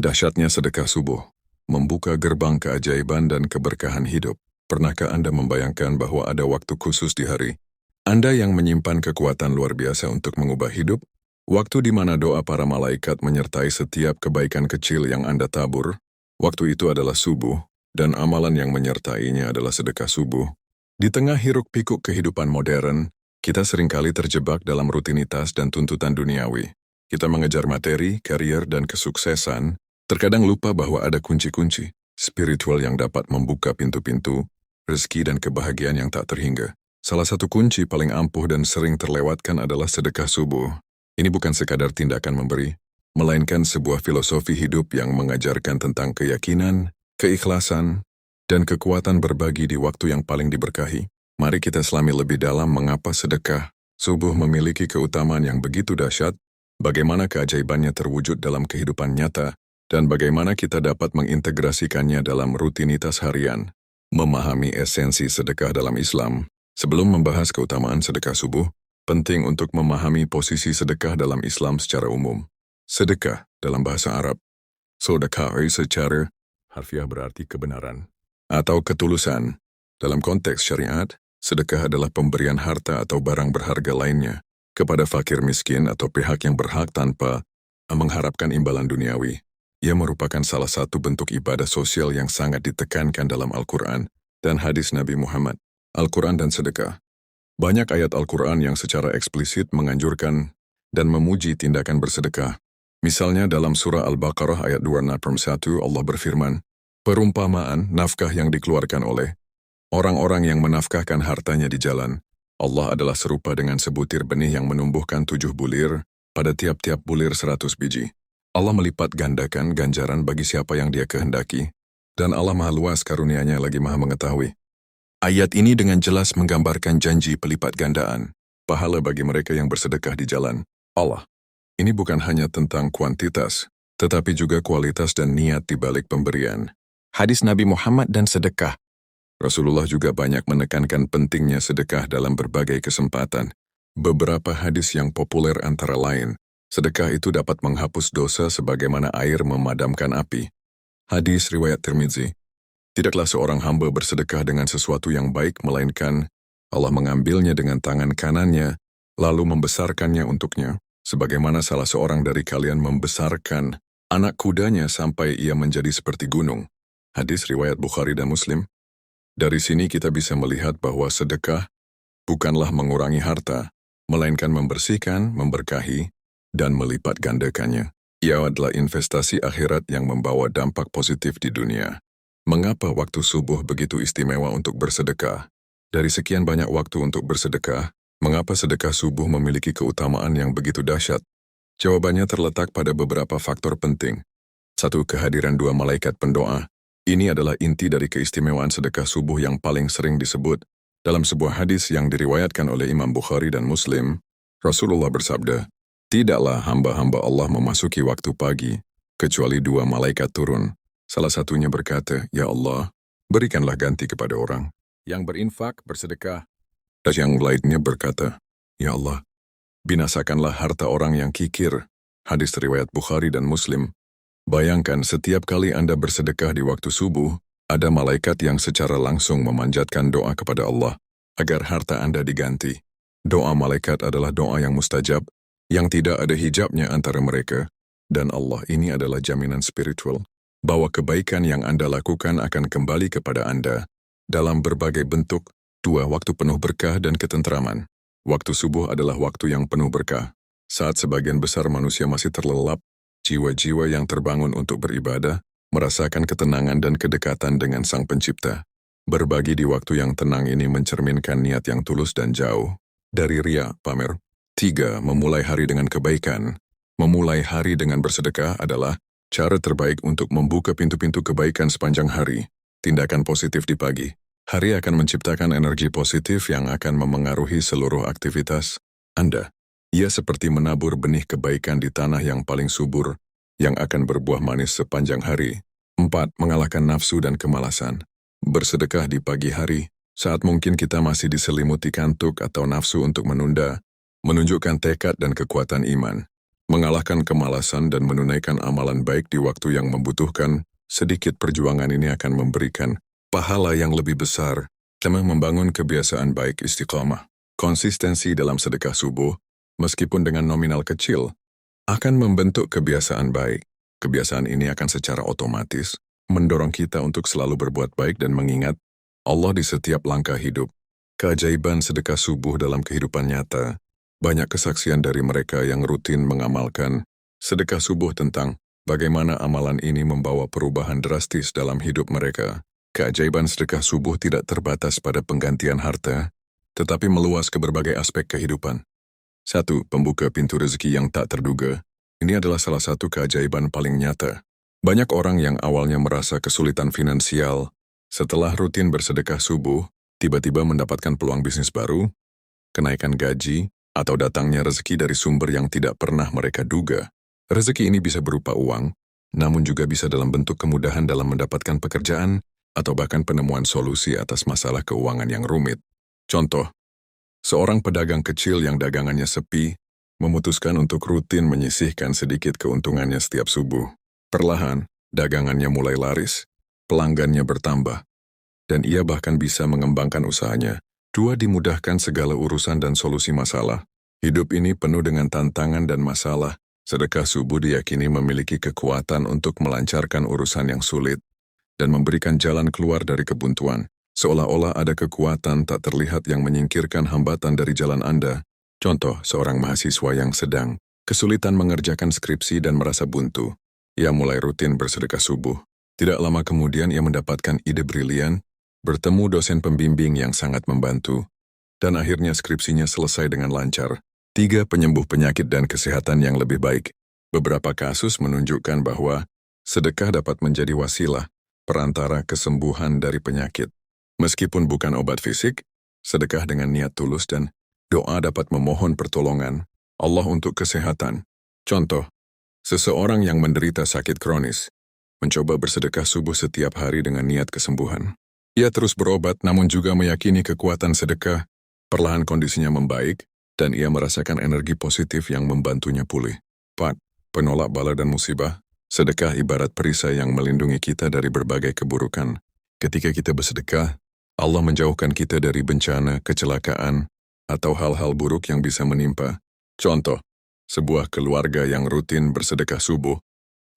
Dahsyatnya sedekah subuh, membuka gerbang keajaiban dan keberkahan hidup. Pernahkah Anda membayangkan bahwa ada waktu khusus di hari Anda yang menyimpan kekuatan luar biasa untuk mengubah hidup? Waktu di mana doa para malaikat menyertai setiap kebaikan kecil yang Anda tabur? Waktu itu adalah subuh, dan amalan yang menyertainya adalah sedekah subuh. Di tengah hiruk-pikuk kehidupan modern, kita seringkali terjebak dalam rutinitas dan tuntutan duniawi. Kita mengejar materi, karier, dan kesuksesan, terkadang lupa bahwa ada kunci-kunci spiritual yang dapat membuka pintu-pintu, rezeki dan kebahagiaan yang tak terhingga. Salah satu kunci paling ampuh dan sering terlewatkan adalah sedekah subuh. Ini bukan sekadar tindakan memberi, melainkan sebuah filosofi hidup yang mengajarkan tentang keyakinan, keikhlasan, dan kekuatan berbagi di waktu yang paling diberkahi. Mari kita selami lebih dalam mengapa sedekah subuh memiliki keutamaan yang begitu dahsyat, bagaimana keajaibannya terwujud dalam kehidupan nyata, dan bagaimana kita dapat mengintegrasikannya dalam rutinitas harian. Memahami esensi sedekah dalam Islam. Sebelum membahas keutamaan sedekah subuh, penting untuk memahami posisi sedekah dalam Islam secara umum. Sedekah dalam bahasa Arab, sedekah secara harfiah berarti kebenaran atau ketulusan. Dalam konteks syariat, sedekah adalah pemberian harta atau barang berharga lainnya kepada fakir miskin atau pihak yang berhak tanpa mengharapkan imbalan duniawi. Ia merupakan salah satu bentuk ibadah sosial yang sangat ditekankan dalam Al-Quran dan hadis Nabi Muhammad. Al-Quran dan sedekah. Banyak ayat Al-Quran yang secara eksplisit menganjurkan dan memuji tindakan bersedekah. Misalnya dalam surah Al-Baqarah ayat 261 Allah berfirman, perumpamaan nafkah yang dikeluarkan oleh orang-orang yang menafkahkan hartanya di jalan Allah adalah serupa dengan sebutir benih yang menumbuhkan 7 bulir, pada tiap-tiap bulir 100 biji. Allah melipat gandakan ganjaran bagi siapa yang Dia kehendaki, dan Allah Maha Luas karunia-Nya lagi Maha Mengetahui. Ayat ini dengan jelas menggambarkan janji pelipat gandaan, pahala bagi mereka yang bersedekah di jalan Allah. Ini bukan hanya tentang kuantitas, tetapi juga kualitas dan niat di balik pemberian. Hadis Nabi Muhammad dan sedekah. Rasulullah juga banyak menekankan pentingnya sedekah dalam berbagai kesempatan. Beberapa hadis yang populer antara lain, sedekah itu dapat menghapus dosa sebagaimana air memadamkan api. Hadis riwayat Tirmizi. Tidaklah seorang hamba bersedekah dengan sesuatu yang baik, melainkan Allah mengambilnya dengan tangan kanannya, lalu membesarkannya untuknya, sebagaimana salah seorang dari kalian membesarkan anak kudanya sampai ia menjadi seperti gunung. Hadis riwayat Bukhari dan Muslim. Dari sini kita bisa melihat bahwa sedekah bukanlah mengurangi harta, melainkan membersihkan, memberkahi, dan melipat gandakannya. Ia adalah investasi akhirat yang membawa dampak positif di dunia. Mengapa waktu subuh begitu istimewa untuk bersedekah? Dari sekian banyak waktu untuk bersedekah, mengapa sedekah subuh memiliki keutamaan yang begitu dahsyat? Jawabannya terletak pada beberapa faktor penting. 1. Kehadiran 2 malaikat pendoa. Ini adalah inti dari keistimewaan sedekah subuh yang paling sering disebut. Dalam sebuah hadis yang diriwayatkan oleh Imam Bukhari dan Muslim, Rasulullah bersabda, tidaklah hamba-hamba Allah memasuki waktu pagi, kecuali 2 malaikat turun. Salah satunya berkata, ya Allah, berikanlah ganti kepada orang yang berinfak, bersedekah. Dan yang lainnya berkata, ya Allah, binasakanlah harta orang yang kikir. Hadis riwayat Bukhari dan Muslim. Bayangkan setiap kali Anda bersedekah di waktu subuh, ada malaikat yang secara langsung memanjatkan doa kepada Allah agar harta Anda diganti. Doa malaikat adalah doa yang mustajab, yang tidak ada hijabnya antara mereka, dan Allah. Ini adalah jaminan spiritual bahwa kebaikan yang Anda lakukan akan kembali kepada Anda dalam berbagai bentuk. 2. Waktu penuh berkah dan ketentraman. Waktu subuh adalah waktu yang penuh berkah. Saat sebagian besar manusia masih terlelap, jiwa-jiwa yang terbangun untuk beribadah merasakan ketenangan dan kedekatan dengan Sang Pencipta. Berbagi di waktu yang tenang ini mencerminkan niat yang tulus dan jauh dari ria, pamer. 3. Memulai hari dengan kebaikan. Memulai hari dengan bersedekah adalah cara terbaik untuk membuka pintu-pintu kebaikan sepanjang hari. Tindakan positif di pagi. Hari akan menciptakan energi positif yang akan memengaruhi seluruh aktivitas Anda. Ia seperti menabur benih kebaikan di tanah yang paling subur, yang akan berbuah manis sepanjang hari. 4. Mengalahkan nafsu dan kemalasan. Bersedekah di pagi hari, saat mungkin kita masih diselimuti kantuk atau nafsu untuk menunda, menunjukkan tekad dan kekuatan iman. mengalahkan kemalasan dan menunaikan amalan baik di waktu yang membutuhkan. Sedikit perjuangan ini akan memberikan pahala yang lebih besar. Tema membangun kebiasaan baik istiqamah. Konsistensi dalam sedekah subuh, meskipun dengan nominal kecil, akan membentuk kebiasaan baik. Kebiasaan ini akan secara otomatis mendorong kita untuk selalu berbuat baik dan mengingat Allah di setiap langkah hidup. Keajaiban sedekah subuh dalam kehidupan nyata. Banyak kesaksian dari mereka yang rutin mengamalkan sedekah subuh tentang bagaimana amalan ini membawa perubahan drastis dalam hidup mereka. Keajaiban sedekah subuh tidak terbatas pada penggantian harta, tetapi meluas ke berbagai aspek kehidupan. 1. Pembuka pintu rezeki yang tak terduga. Ini adalah salah satu keajaiban paling nyata. Banyak orang yang awalnya merasa kesulitan finansial, setelah rutin bersedekah subuh, tiba-tiba mendapatkan peluang bisnis baru, kenaikan gaji, atau datangnya rezeki dari sumber yang tidak pernah mereka duga. Rezeki ini bisa berupa uang, namun juga bisa dalam bentuk kemudahan dalam mendapatkan pekerjaan, atau bahkan penemuan solusi atas masalah keuangan yang rumit. Contoh, seorang pedagang kecil yang dagangannya sepi, memutuskan untuk rutin menyisihkan sedikit keuntungannya setiap subuh. Perlahan, dagangannya mulai laris, pelanggannya bertambah, dan ia bahkan bisa mengembangkan usahanya. 2. Dimudahkan segala urusan dan solusi masalah. Hidup ini penuh dengan tantangan dan masalah. Sedekah subuh diyakini memiliki kekuatan untuk melancarkan urusan yang sulit dan memberikan jalan keluar dari kebuntuan. Seolah-olah ada kekuatan tak terlihat yang menyingkirkan hambatan dari jalan Anda. Contoh, seorang mahasiswa yang sedang kesulitan mengerjakan skripsi dan merasa buntu. Ia mulai rutin bersedekah subuh. Tidak lama kemudian ia mendapatkan ide brilian, bertemu dosen pembimbing yang sangat membantu, dan akhirnya skripsinya selesai dengan lancar. 3. Penyembuh penyakit dan kesehatan yang lebih baik. Beberapa kasus menunjukkan bahwa sedekah dapat menjadi wasilah, perantara kesembuhan dari penyakit. Meskipun bukan obat fisik, sedekah dengan niat tulus dan doa dapat memohon pertolongan Allah untuk kesehatan. Contoh, seseorang yang menderita sakit kronis, mencoba bersedekah subuh setiap hari dengan niat kesembuhan. Ia terus berobat namun juga meyakini kekuatan sedekah. Perlahan kondisinya membaik, dan ia merasakan energi positif yang membantunya pulih. 4. Penolak bala dan musibah. Sedekah ibarat perisai yang melindungi kita dari berbagai keburukan. Ketika kita bersedekah, Allah menjauhkan kita dari bencana, kecelakaan, atau hal-hal buruk yang bisa menimpa. Contoh, sebuah keluarga yang rutin bersedekah subuh,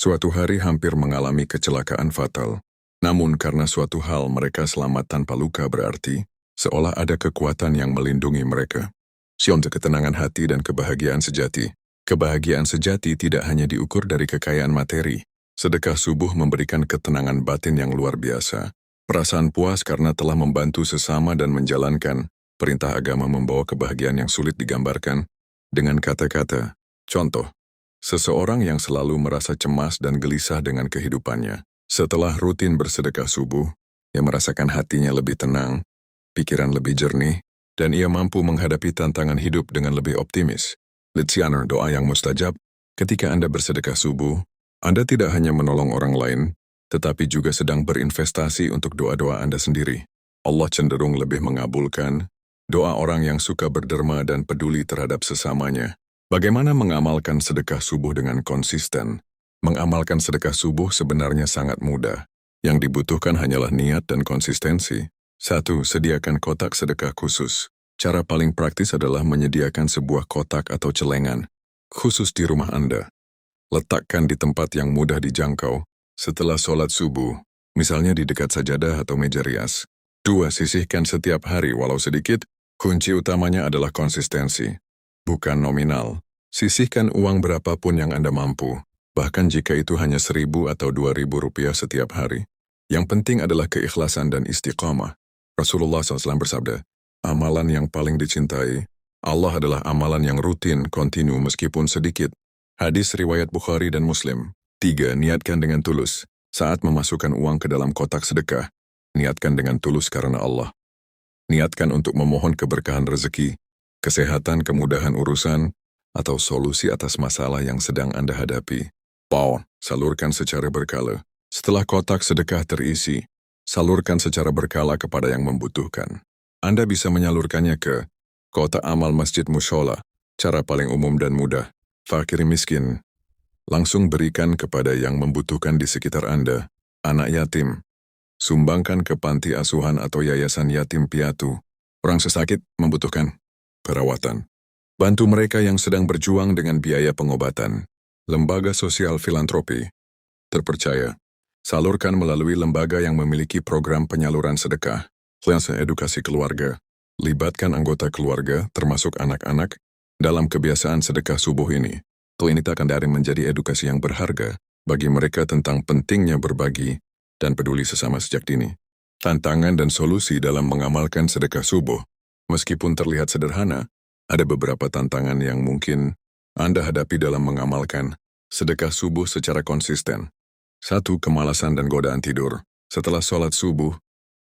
suatu hari hampir mengalami kecelakaan fatal. Namun karena suatu hal mereka selamat tanpa luka berarti, seolah ada kekuatan yang melindungi mereka. Untuk ketenangan hati dan kebahagiaan sejati. Kebahagiaan sejati tidak hanya diukur dari kekayaan materi. Sedekah subuh memberikan ketenangan batin yang luar biasa. Perasaan puas karena telah membantu sesama dan menjalankan perintah agama membawa kebahagiaan yang sulit digambarkan dengan kata-kata. Contoh, seseorang yang selalu merasa cemas dan gelisah dengan kehidupannya. Setelah rutin bersedekah subuh, ia merasakan hatinya lebih tenang, pikiran lebih jernih, dan ia mampu menghadapi tantangan hidup dengan lebih optimis. Listener, doa yang mustajab. Ketika Anda bersedekah subuh, Anda tidak hanya menolong orang lain, tetapi juga sedang berinvestasi untuk doa-doa Anda sendiri. Allah cenderung lebih mengabulkan doa orang yang suka berderma dan peduli terhadap sesamanya. Bagaimana mengamalkan sedekah subuh dengan konsisten? Mengamalkan sedekah subuh sebenarnya sangat mudah. Yang dibutuhkan hanyalah niat dan konsistensi. 1. Sediakan kotak sedekah khusus. Cara paling praktis adalah menyediakan sebuah kotak atau celengan khusus di rumah Anda. Letakkan di tempat yang mudah dijangkau setelah sholat subuh, misalnya di dekat sajadah atau meja rias. 2. Sisihkan setiap hari walau sedikit. Kunci utamanya adalah konsistensi, bukan nominal. Sisihkan uang berapapun yang Anda mampu, bahkan jika itu hanya 1.000 atau 2.000 rupiah setiap hari. Yang penting adalah keikhlasan dan istiqamah. Rasulullah SAW bersabda, amalan yang paling dicintai Allah adalah amalan yang rutin, kontinu meskipun sedikit. Hadis riwayat Bukhari dan Muslim. 3. Niatkan dengan tulus. Saat memasukkan uang ke dalam kotak sedekah, niatkan dengan tulus karena Allah. Niatkan untuk memohon keberkahan rezeki, kesehatan, kemudahan urusan, atau solusi atas masalah yang sedang Anda hadapi. Salurkan secara berkala. Setelah kotak sedekah terisi, salurkan secara berkala kepada yang membutuhkan. Anda bisa menyalurkannya ke kotak amal masjid mushola, cara paling umum dan mudah. fakir miskin. Langsung berikan kepada yang membutuhkan di sekitar Anda, anak yatim. Sumbangkan ke panti asuhan atau yayasan yatim piatu. Orang sesakit membutuhkan perawatan. Bantu mereka yang sedang berjuang dengan biaya pengobatan. Lembaga sosial filantropi terpercaya. Salurkan melalui lembaga yang memiliki program penyaluran sedekah. Kelas edukasi keluarga. Libatkan anggota keluarga, termasuk anak-anak, dalam kebiasaan sedekah subuh ini. Ini akan dari menjadi edukasi yang berharga bagi mereka tentang pentingnya berbagi dan peduli sesama sejak dini. Tantangan dan solusi dalam mengamalkan sedekah subuh. Meskipun terlihat sederhana, ada beberapa tantangan yang mungkin Anda hadapi dalam mengamalkan sedekah subuh secara konsisten. 1. Kemalasan dan godaan tidur. Setelah sholat subuh,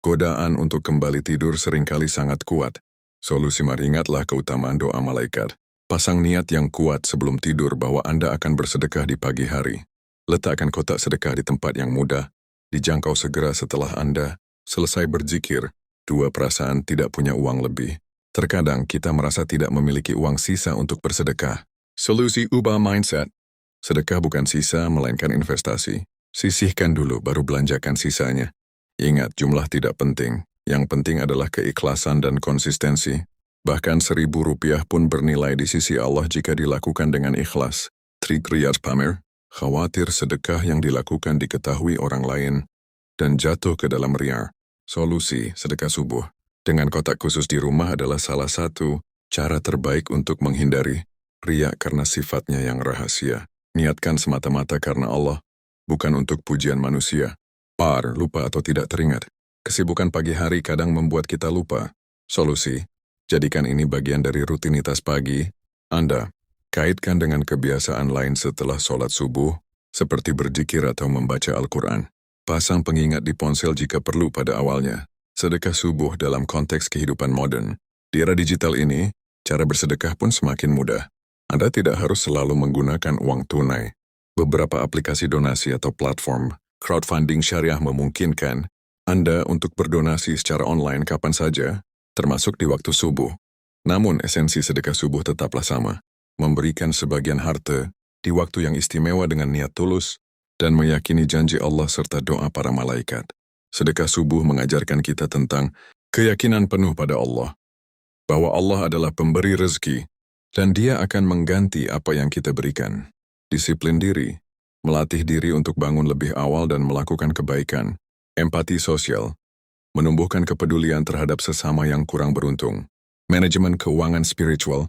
godaan untuk kembali tidur seringkali sangat kuat. Solusi mari ingatlah keutamaan doa malaikat. Pasang niat yang kuat sebelum tidur bahwa Anda akan bersedekah di pagi hari. Letakkan kotak sedekah di tempat yang mudah, dijangkau segera setelah Anda selesai berzikir. 2. Perasaan tidak punya uang lebih. Terkadang kita merasa tidak memiliki uang sisa untuk bersedekah. Solusi ubah mindset. Sedekah bukan sisa, melainkan investasi. Sisihkan dulu, baru belanjakan sisanya. Ingat, jumlah tidak penting. Yang penting adalah keikhlasan dan konsistensi. Bahkan Rp1.000 pun bernilai di sisi Allah jika dilakukan dengan ikhlas. Trik rias pamer, khawatir sedekah yang dilakukan diketahui orang lain, dan jatuh ke dalam ria. Solusi sedekah subuh dengan kotak khusus di rumah adalah salah satu cara terbaik untuk menghindari ria karena sifatnya yang rahasia. Niatkan semata-mata karena Allah, bukan untuk pujian manusia. Lupa atau tidak teringat. Kesibukan pagi hari kadang membuat kita lupa. Solusi, jadikan ini bagian dari rutinitas pagi Anda. Kaitkan dengan kebiasaan lain setelah sholat subuh, seperti berzikir atau membaca Al-Quran. Pasang pengingat di ponsel jika perlu pada awalnya. Sedekah subuh dalam konteks kehidupan modern. Di era digital ini, cara bersedekah pun semakin mudah. Anda tidak harus selalu menggunakan uang tunai. Beberapa aplikasi donasi atau platform crowdfunding syariah memungkinkan Anda untuk berdonasi secara online kapan saja, termasuk di waktu subuh. Namun esensi sedekah subuh tetaplah sama, memberikan sebagian harta di waktu yang istimewa dengan niat tulus dan meyakini janji Allah serta doa para malaikat. Sedekah subuh mengajarkan kita tentang keyakinan penuh pada Allah, bahwa Allah adalah pemberi rezeki dan Dia akan mengganti apa yang kita berikan. Disiplin diri, melatih diri untuk bangun lebih awal dan melakukan kebaikan. Empati sosial, menumbuhkan kepedulian terhadap sesama yang kurang beruntung. Manajemen keuangan spiritual,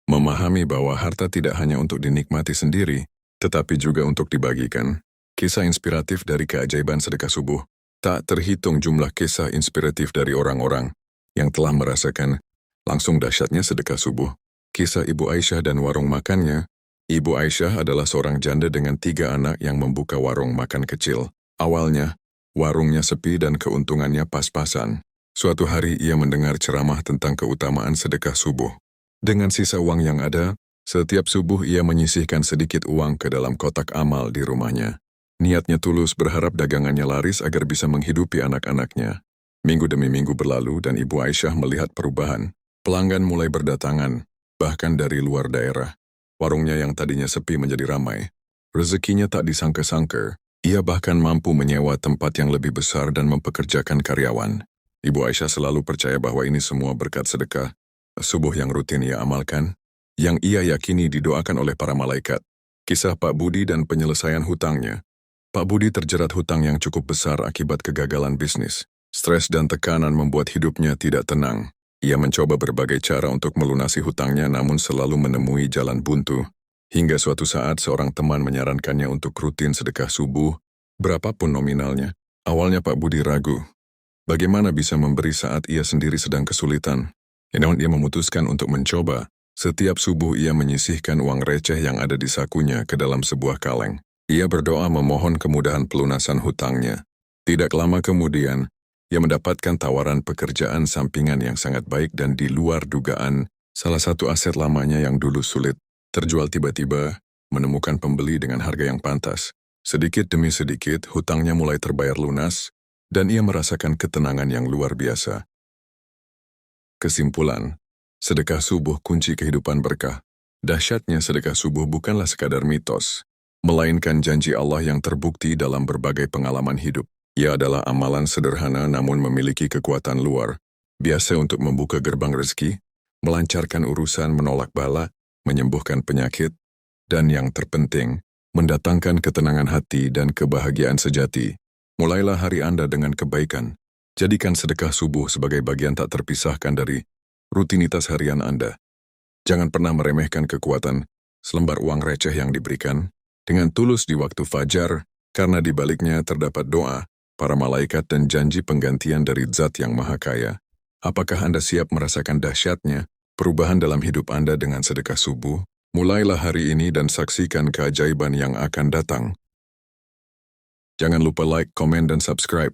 memahami bahwa harta tidak hanya untuk dinikmati sendiri, tetapi juga untuk dibagikan. Kisah inspiratif dari keajaiban sedekah subuh. Tak terhitung jumlah kisah inspiratif dari orang-orang yang telah merasakan langsung dahsyatnya sedekah subuh. Kisah Ibu Aisyah dan warung makannya. Ibu Aisyah adalah seorang janda dengan 3 anak yang membuka warung makan kecil. Awalnya, warungnya sepi dan keuntungannya pas-pasan. Suatu hari ia mendengar ceramah tentang keutamaan sedekah subuh. Dengan sisa uang yang ada, setiap subuh ia menyisihkan sedikit uang ke dalam kotak amal di rumahnya. Niatnya tulus berharap dagangannya laris agar bisa menghidupi anak-anaknya. Minggu demi minggu berlalu dan Ibu Aisyah melihat perubahan. Pelanggan mulai berdatangan, bahkan dari luar daerah. Warungnya yang tadinya sepi menjadi ramai. Rezekinya tak disangka-sangka. Ia bahkan mampu menyewa tempat yang lebih besar dan mempekerjakan karyawan. Ibu Aisyah selalu percaya bahwa ini semua berkat sedekah subuh yang rutin ia amalkan, yang ia yakini didoakan oleh para malaikat. Kisah Pak Budi dan penyelesaian hutangnya. Pak Budi terjerat hutang yang cukup besar akibat kegagalan bisnis. Stres dan tekanan membuat hidupnya tidak tenang. Ia mencoba berbagai cara untuk melunasi hutangnya namun selalu menemui jalan buntu. Hingga suatu saat seorang teman menyarankannya untuk rutin sedekah subuh, berapapun nominalnya. Awalnya Pak Budi ragu. Bagaimana bisa memberi saat ia sendiri sedang kesulitan? Namun ia memutuskan untuk mencoba. Setiap subuh ia menyisihkan uang receh yang ada di sakunya ke dalam sebuah kaleng. Ia berdoa memohon kemudahan pelunasan hutangnya. Tidak lama kemudian, ia mendapatkan tawaran pekerjaan sampingan yang sangat baik dan di luar dugaan, salah satu aset lamanya yang dulu sulit terjual tiba-tiba, menemukan pembeli dengan harga yang pantas. Sedikit demi sedikit, hutangnya mulai terbayar lunas, dan ia merasakan ketenangan yang luar biasa. Kesimpulan, sedekah subuh kunci kehidupan berkah. Dahsyatnya sedekah subuh bukanlah sekadar mitos, melainkan janji Allah yang terbukti dalam berbagai pengalaman hidup. Ia adalah amalan sederhana namun memiliki kekuatan luar biasa untuk membuka gerbang rezeki, melancarkan urusan, menolak bala, menyembuhkan penyakit, dan yang terpenting, mendatangkan ketenangan hati dan kebahagiaan sejati. Mulailah hari Anda dengan kebaikan. Jadikan sedekah subuh sebagai bagian tak terpisahkan dari rutinitas harian Anda. Jangan pernah meremehkan kekuatan selembar uang receh yang diberikan dengan tulus di waktu fajar, karena di baliknya terdapat doa, para malaikat dan janji penggantian dari Zat yang Maha Kaya. Apakah Anda siap merasakan dahsyatnya perubahan dalam hidup Anda dengan sedekah subuh? Mulailah hari ini dan saksikan keajaiban yang akan datang. Jangan lupa like, komen, dan subscribe.